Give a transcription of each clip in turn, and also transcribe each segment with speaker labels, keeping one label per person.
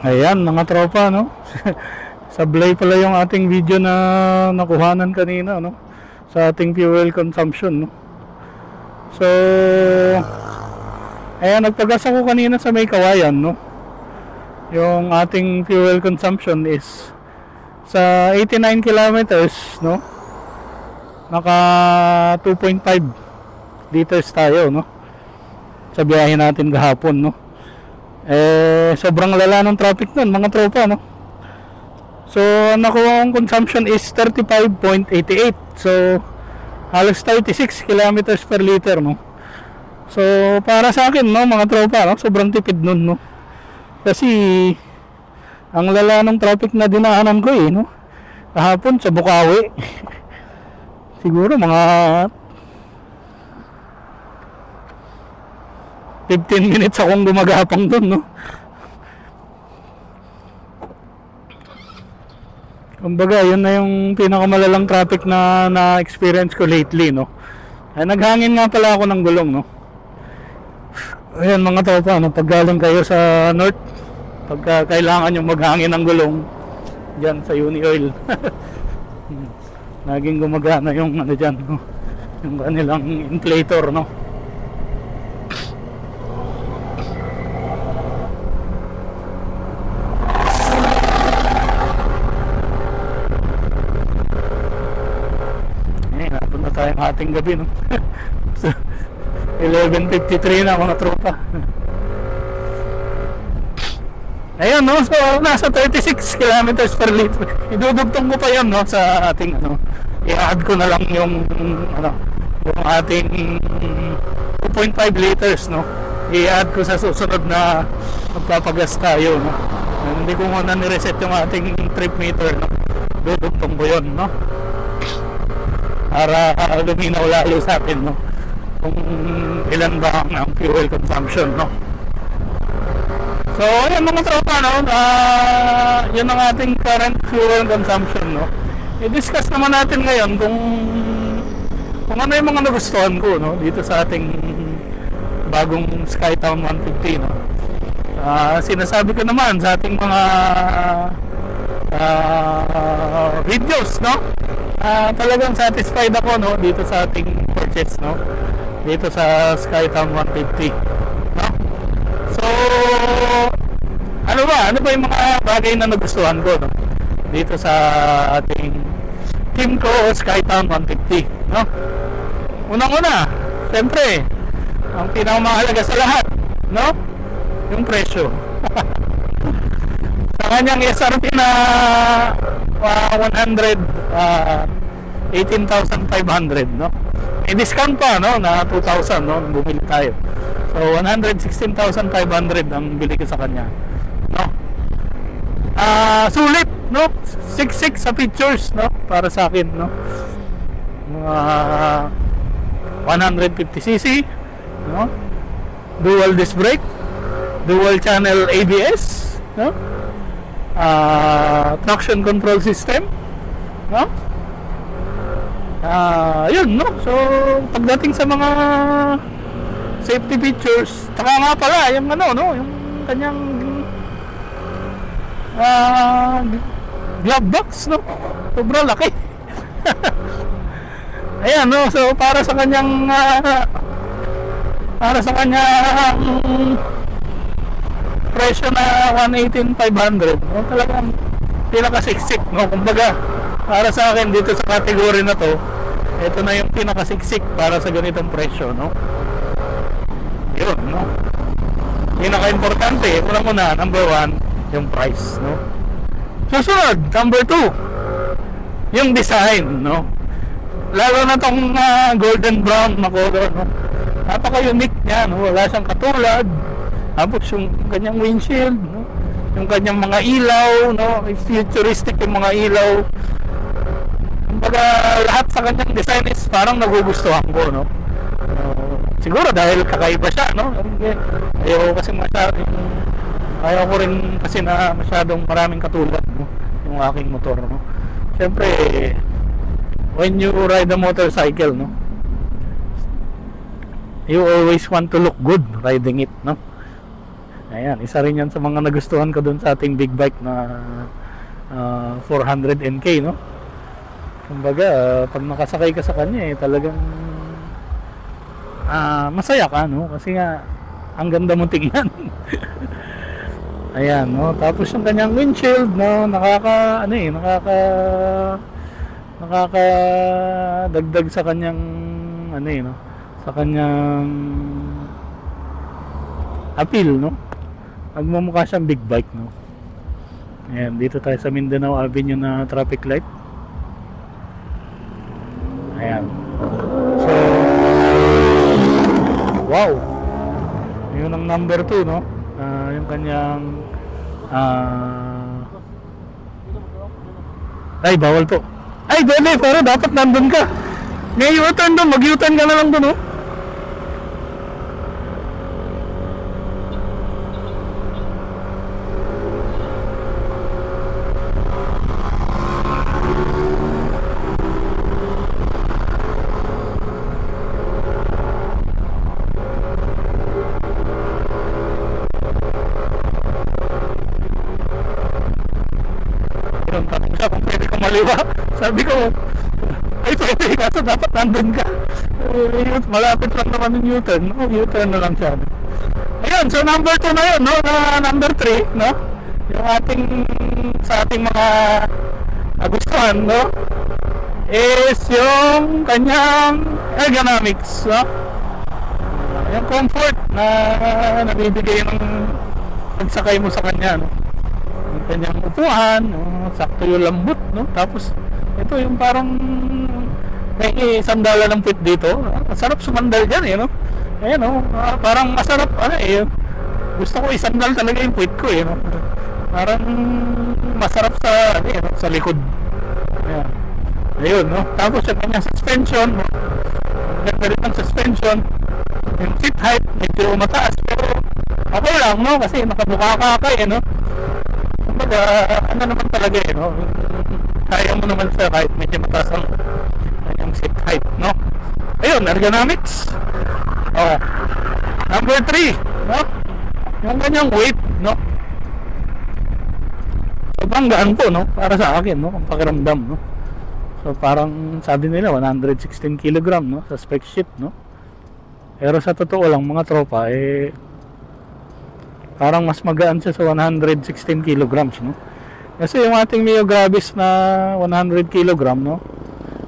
Speaker 1: Ayan mga tropa, no? Sablay pala yung ating video na nakuhanan kanina, no? Sa ating fuel consumption, no? So ayan, nagpagas ako kanina sa may Kawayan, no? Yung ating fuel consumption is sa 89 kilometers, no? Naka 2.5 liters tayo, no? Sa biyahe natin kahapon, no? Sobrang lala ng traffic nun mga tropa, no? So nakuha kong consumption is 35.88, so halos 36 kilometers per liter, no? So para sa akin, no, mga tropa, no, sobrang tipid nun, no? Kasi ang lala ng traffic na dinaanan ko, no, kahapon sa Bukawi. Siguro mga 15 minutes akong gumagapang dun, no? Kumbaga, yun na yung pinakamalalang traffic na na-experience ko lately, no? Ay, naghangin nga pala ako ng gulong, no? Ayan mga tropa, no? Pag galing kayo sa north, pagka kailangan yung maghangin ng gulong dyan sa Uni-Oil, naging gumagana yung ano dyan, no? Yung kanilang inflator, no? Tayong ating gabi, no? So, 11:53 na mga tropa. Ayun, no? So nasa 36 kilometers per liter. Idudugtong ko pa yun, no? Sa ating ano, i-add ko na lang yung ano, yung ating 2.5 liters, no? I-add ko sa susunod na magpapagas tayo, no? Hindi ko muna ni-reset yung ating trip meter, no? Dudugtong ko yun, no? Para luminaw lalo sa atin, no, kung ilan ba ang fuel consumption, no. So ayan mga tropa, no, yun ang ating current fuel consumption, no. I-discuss naman natin ngayon kung ano yung mga nagustuhan ko, no, dito sa ating bagong Skytown 150, no. Sinasabi ko naman sa ating mga videos, no, talagang satisfied ako, no, dito sa ating purchase, no, dito sa Skytown 150, no. So ano ba yung mga bagay na nagustuhan ko, no, dito sa ating Kimco Skytown 150, no. Unang-una, siyempre ang pinakamahalaga sa lahat, no, yung presyo. Sa kanyang SRP na 18,500, no? May discount pa, no, na 2,000, no, bumili tayo. So 116,500 ang bili ko sa kanya, no. Sulit, no, 6.6 sa features, no, para sa akin, no. 150cc, no, dual disc brake, dual channel ABS, no, traction control system, no? Yun, no? So pagdating sa mga safety features, taka nga pala yung ano, no, yung kanyang glove box, no, sobrang laki. Ayan, no, so para sa kanyang presyo na 118,500, no, talagang pinakasiksik, no. Kumbaga para sa akin dito sa category na to, ito na yung pinakasiksik para sa ganitong presyo, no. Yun, no, pinaka-importante, unang-una, number 1, yung price, no. Susunod, number 2, yung design, no. Lalo na tong golden brown na color, no, napaka-unique niya, no. Wala siyang katulad. Tapos yung kanyang windshield, no? Yung kanyang mga ilaw, no? Futuristic yung mga ilaw. Kumbaga lahat sa kanyang design is parang nagugustuhan ko, no? Siguro dahil kakaiba siya, no? Ayaw ko rin kasi na masyadong maraming katulad, no, yung aking motor, no. Siyempre when you ride a motorcycle, no, you always want to look good riding it, no. Ayan, isa rin yan sa mga nagustuhan ko dun sa ating big bike na 400 NK, no? Kumbaga, pag nakasakay ka sa kanya, talagang masaya ka, no? Kasi nga, ang ganda mong tingnan. Ayan, no? Tapos yung kanyang windshield, no? Nakakadagdag sa kanyang, no? Sa kanyang appeal, no? Magmumukha siyang big bike, no? Ayan, dito tayo sa Mindanao Avenue na traffic light. Ayan. So, wow! Yun ang number 2, no? Yung kanyang ay, bawal to. Ay, dali, pero dapat nandun ka. May U-turn doon, mag-U-turn ka na lang doon, no? Tanong siya kung pwede ka maliwa. Sabi ko, ay pwede, kaso dapat nandun ka. Malapit lang naman yung U-turn, no? U-turn na lang siya. Ayun, so number 2 na yun, no? Number 3, no? Yung ating, sa ating mga nagustuhan, no? Is yung kanyang ergonomics, no? Yung comfort na nabibigay ng pagsakay mo sa kanya, no? Yung kanyang upuan, no? Sakto yung lambot, no? Tapos ito yung parang may sandala ng puwit dito. Masarap sumandal dyan, eh, no? Ayan, no? Parang masarap, gusto ko isandal talaga yung puwit ko, eh, no? Parang masarap sa, no? Sa likod. Ayan. Ayun, no? Tapos yung kanyang suspension, no? Ganda rin ang suspension. Yung seat height, medyo mataas, pero okay lang, no? Kasi nakabuka ka, eh, no? Kumbaga, naman talaga, eh, no? Kaya mo naman siya kahit medyo mataas ang seat height, no? Ayun, ergonomics. Oh. Number 3, no? Yung kanyang weight, no? Sobrang gaan po, no? Para sa akin, no? Ang pakiramdam, no? So, parang sabi nila 116 kg, no? Sa spec sheet, no? Pero sa totoo lang, mga tropa, parang mas magaan siya sa 116 kg, no? Kasi yung ating Mio Gravis na 100 kg, no?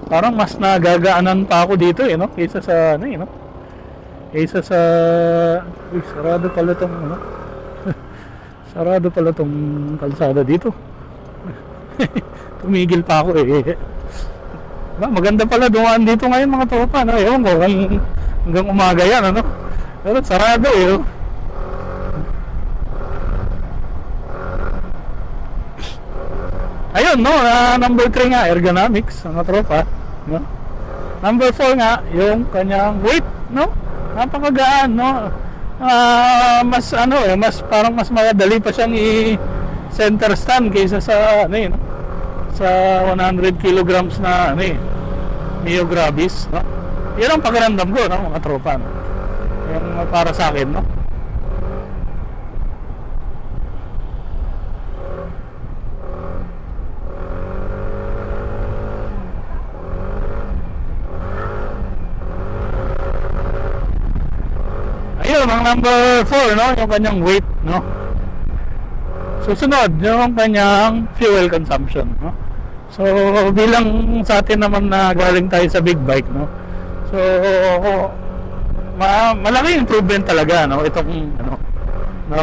Speaker 1: Parang mas nagagaanan pa ako dito, eh, no? Kaysa sa, no? Kaysa sa... Uy, sarado pala tong, ano? Sarado pala tong kalsada dito. Tumigil pa ako, eh. Maganda pala dumaan dito ngayon, mga tropa, no? Ewan ko, hanggang umaga yan, ano? Pero sarado, eh, no? Ayun, no, number 3 nga, ergonomics, mga tropa, no? Number 4 nga, yung kanyang weight, no? Napakagaan, no? Mas parang mas madali pa siyang i-center stand kaysa sa, no? Sa 100 kilograms na, Mio Gravis, no? Yan ang pakiramdam ko, no, mga tropa, no? Yung para sa akin, no? Ayun, ang number 4, no? Yung kanyang weight, no? Susunod, yung kanyang fuel consumption, no? So, bilang sa atin naman na galing tayo sa big bike, no? So, malaki improvement talaga, no? Itong, no,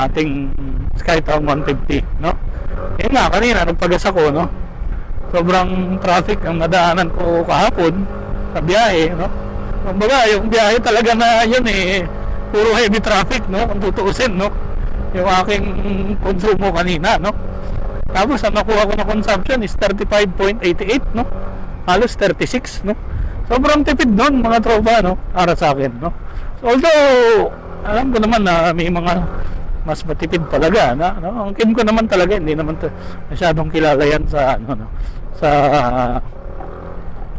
Speaker 1: ating Skytown 150, no? Yun nga, kanina, nagpagas ako, no? Sobrang traffic ang nadaanan ko kahapon sa biyahe, no? Kumbaga, yung biyahe talaga na yun, puro heavy traffic, no? Kung tutuusin, no? Yung aking konsumo kanina, no? Tapos ang nakuha ko na consumption is 35.88, no? Halos 36, no? Sobrang tipid nun, mga tropa, no? Para sa akin, no? So, although alam ko naman na may mga mas matipid talaga, no? Ang Kim ko naman talaga, hindi naman masyadong kilala yan sa, no? Sa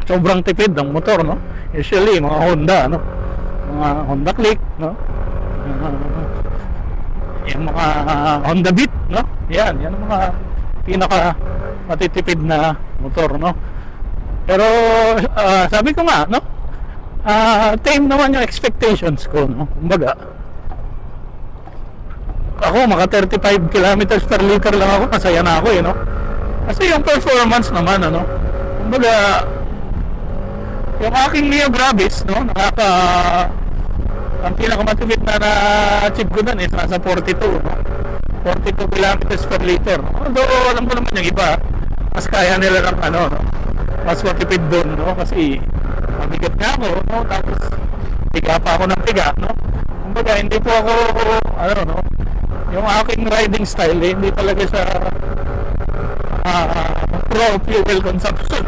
Speaker 1: sobrang tipid ng motor, no? Usually mga Honda, no? Mga Honda Click, no? yung mga on the beat, no? Yan ang mga pinaka matitipid na motor, no? Pero sabi ko nga, no? Tame naman yung expectations ko, no? Kumbaga, ako maka 35 kilometers per liter lang ako, masaya na ako, no? Kasi yung performance naman, ano? Kumbaga, yung aking Neo Gravis, no? Ang pinakamatipid na na-achieve ko dun is nasa 42, no? 42 kilometers per liter. Although alam ko naman yung iba, mas kaya nila ng ano, no? Mas matipid dun, no? Kasi mabigat nga ako, no? Tapos tiga pa ako ng tiga, no? Kumbaga hindi po ako, ano, no? Yung aking riding style, eh, hindi talaga siya pro fuel consumption.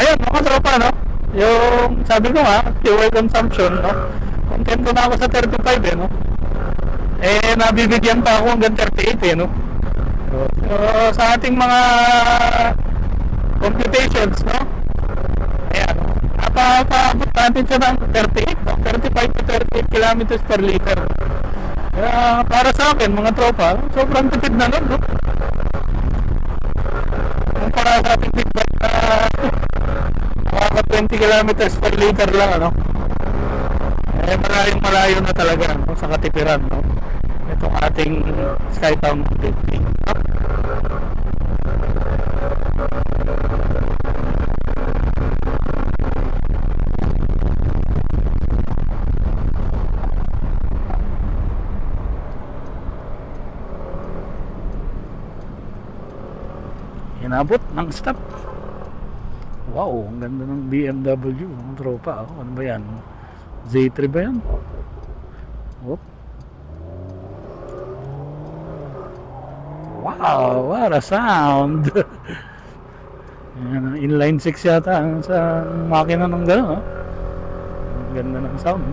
Speaker 1: Ayun mga tropa, no? Yung sabi ko nga, fuel consumption, no? Contento na ako sa 35, eh, no? Eh nabibigyan pa ako hanggang 38, eh, no? So sa ating mga computations, no? Ayan, napaabot natin siya ng 38, no? 35 to 38 kilometers per liter. Kaya para sa akin mga tropa, sobrang tipid na nun, no? Para sa ating feedback na mga 20 kilometers per liter lang, ano? Eh malayo na talaga, no? Sa katipiran, no? Itong ating Skytown 50, no? Inabot ng stop. Wow, ang ganda ng BMW, ang tropa. Oh, ano ba yan? Z3 ba yan? Oh. Wow, what a sound. Yan, inline 6 yata sa makina ng gano'n, oh. Ang ganda ng sound.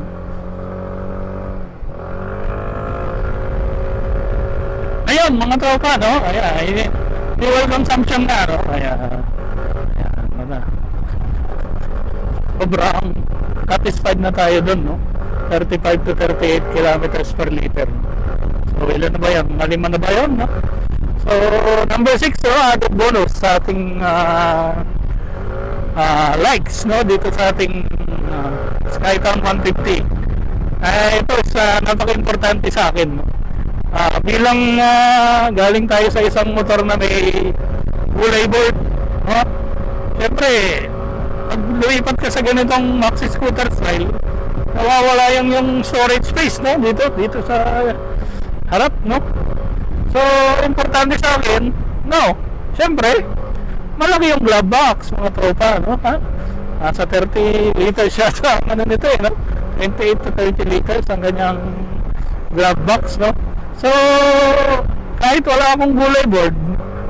Speaker 1: Ayun mga tropa, no? Ayan, fuel consumption na, no? Ayan, ano na, sobrang satisfied na tayo dun, no? 35 to 38 kilometers per liter. So ilan na ba yan? Malima na ba yun, no? So number 6, so added bonus sa ating likes, no? Dito sa ating Skytown 150. Ito is napaka-importante sa akin, no? Bilang galing tayo sa isang motor na may kulay board, no? Siyempre pag lumipat ka sa ganitong maxi scooter style, nawawala yung storage space, no? Dito sa harap, no? So importante sa akin, no? Siyempre malaki yung glove box, mga tropa, no? Nasa 30 liters siya sa ano nito, no? 28 to 30 liters ang ganyang glove box, no? So, kahit wala akong gulay board,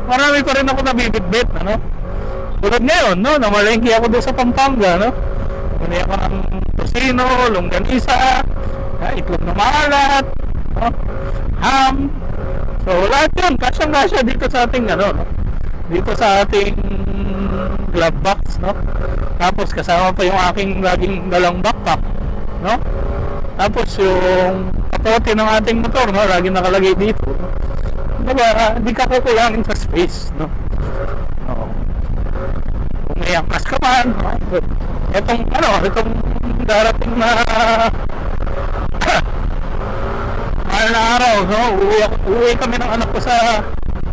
Speaker 1: marami pa rin ako nabibitbit, ano? Tulad ngayon, no? Namalengke ako doon sa Pampanga, no? Muli ako ng tosino, longganisa, itlog na maalat, no? Ham. So, lahat yun, kasyang-kasya dito sa ating, ano, no? Dito sa ating glove box, no? Tapos, kasama pa yung aking laging dalang backpack, no? Tapos, yung kapote ng ating motor, no? Lagi nakalagay dito, no? Diba, hindi ka kukulangin sa space, no? No. Kung may angkas ka man, no? Itong darating na mahal na araw, no? Uwi kami ng anak ko sa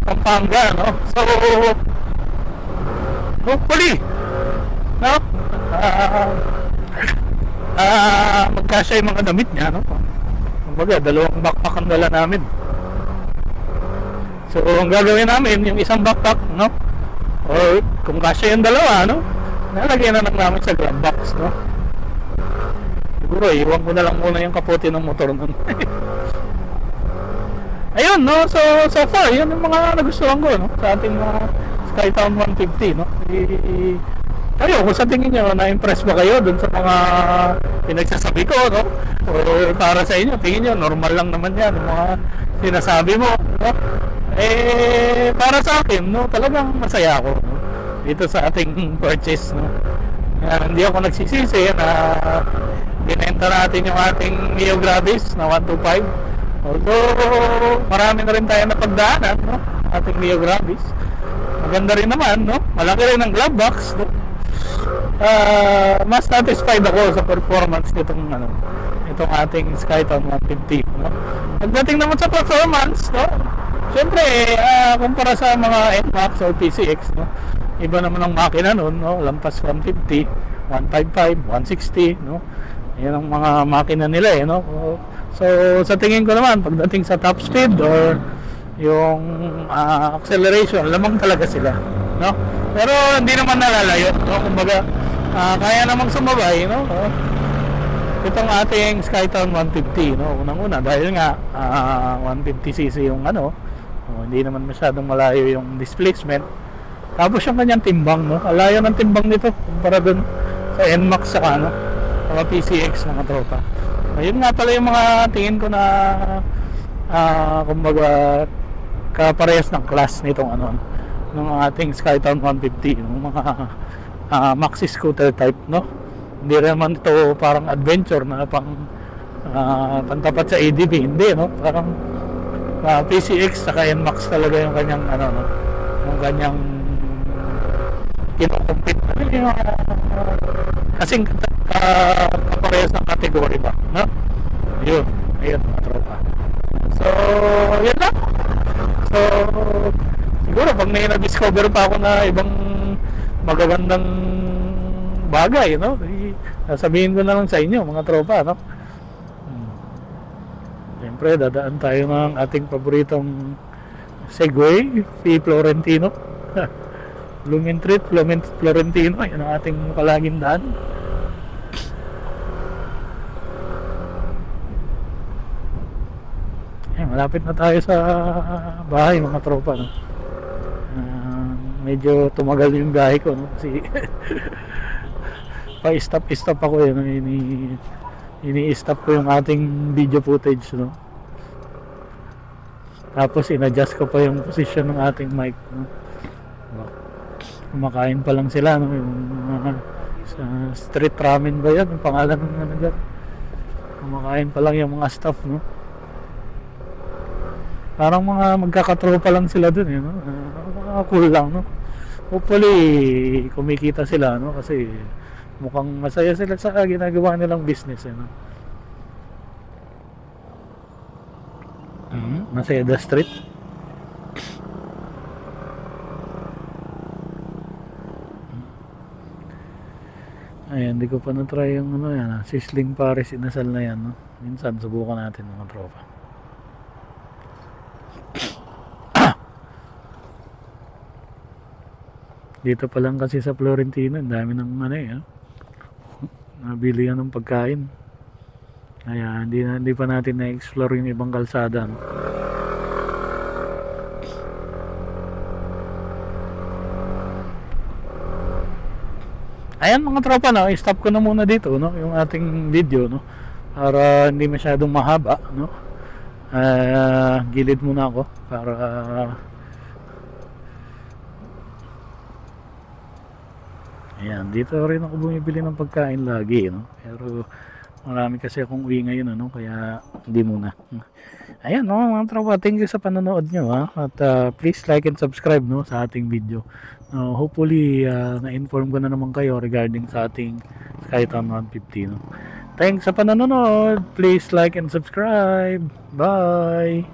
Speaker 1: Pampanga, no? So hopefully, no? magkasya yung mga damit niya, no? Kumbaga, dalawang backpack ang dala namin. So, ang gagawin namin, yung isang backpack, no? O kung kasya yung dalawa, no? Nalagyan na lang namin sa glove box, no? Siguro, iwan ko na lang muna yung kapote ng motor nun. Ayun, no? So far, yun yung mga nagustuhan ko, no? Sa ating Skytown 150, no? Kayo, kung sa tingin nyo, na-impress ba kayo dun sa mga pinagsasabi ko, no? O para sa inyo, tingin nyo, normal lang naman yan, yung mga sinasabi mo, no? Para sa akin, no? Talagang masaya ako, no? Dito sa ating purchase, no? Hindi ako nagsisisi na binenta natin yung ating Mio Gravis na 125. Although, marami na rin tayo napagdaanan, no? Ating Mio Gravis. Maganda rin naman, no? Malaki rin ang glove box, no? Mas satisfied ako sa performance nitong itong ating Skytown 150, no? Pagdating naman sa performance, no? Siyempre, kumpara sa mga NMAX or PCX, no? Iba naman ang makina nun, no? Lampas 150, 155, 160, no? Yan ang mga makina nila, eh, no? So, sa tingin ko naman, pagdating sa top speed or yung acceleration, lamang talaga sila, no? Pero hindi naman nalalayo, no? Kumbaga, kaya namang sumabay, no? Itong ating Skytown 150, no? Unang-una dahil nga 150cc yung hindi naman masyadong malayo yung displacement. Tapos yung kanyang timbang, no? Alayo ng timbang nito kumpara dun sa NMAX saka mga PCX, mga tropa. Ayun nga pala yung mga tingin ko na kumbaga kaparehas ng class nitong ng ating Skytown 150, ng mga maxi scooter type, no? Hindi naman ito parang adventure na pantapat sa ADB, hindi, no? Parang PCX saka NMAX talaga yung kanyang yung kanyang kinocompete, kasing kaparehas ng kategory ba, no? Ayun mga tropa. So yun lang. So siguro pag may na-discover pa ako na ibang magagandang bagay, no? Sabihin ko na lang sa inyo, mga tropa, no? Siyempre, dadaan tayo ng ating paboritong Segway, P. Florentino. Lumen Street, Florentino, yun ang ating palaging daan. Malapit na tayo sa bahay, mga tropa, no? Medyo tumagal yung biyahe ko, no? Kasi pa-stop ako, ini-stop ko yung ating video footage, no? Tapos in-adjust ko pa yung position ng ating mic, no? Kumakain pa lang sila, no? Yung sa street ramen ba yan? Yung pangalan ng dyan? Kumakain pa lang yung mga staff, no? Parang mga magkakatropa lang sila dun, no? Cool lang, no? Hopefully kumikita sila, no? Kasi mukhang masaya sila sa ginagawa nilang business, no? Masaya the street. Ayan, hindi ko pa na-try yung yan, sizzling Paris inasal na yan, no? Minsan subukan natin, mga tropa. Dito pa lang kasi sa Florentino, ang dami ng nabili yan ng pagkain. Kaya hindi pa natin na-explore yung ibang kalsada, no? Ayan, mga tropa, no? I-stop ko na muna dito, no? Yung ating video, no? Para hindi masyadong mahaba, no? Gilid muna ako para ayan, dito rin ako bumibili ng pagkain lagi, no? Pero marami kasi akong uwi ngayon, kaya hindi muna. Ayan, no, mga tropa, thank you sa panonood nyo, ha? At please like and subscribe, no, sa ating video. Hopefully na-inform ko na naman kayo regarding sa ating Skytown 150, no? Thanks sa panonood. Please like and subscribe. Bye.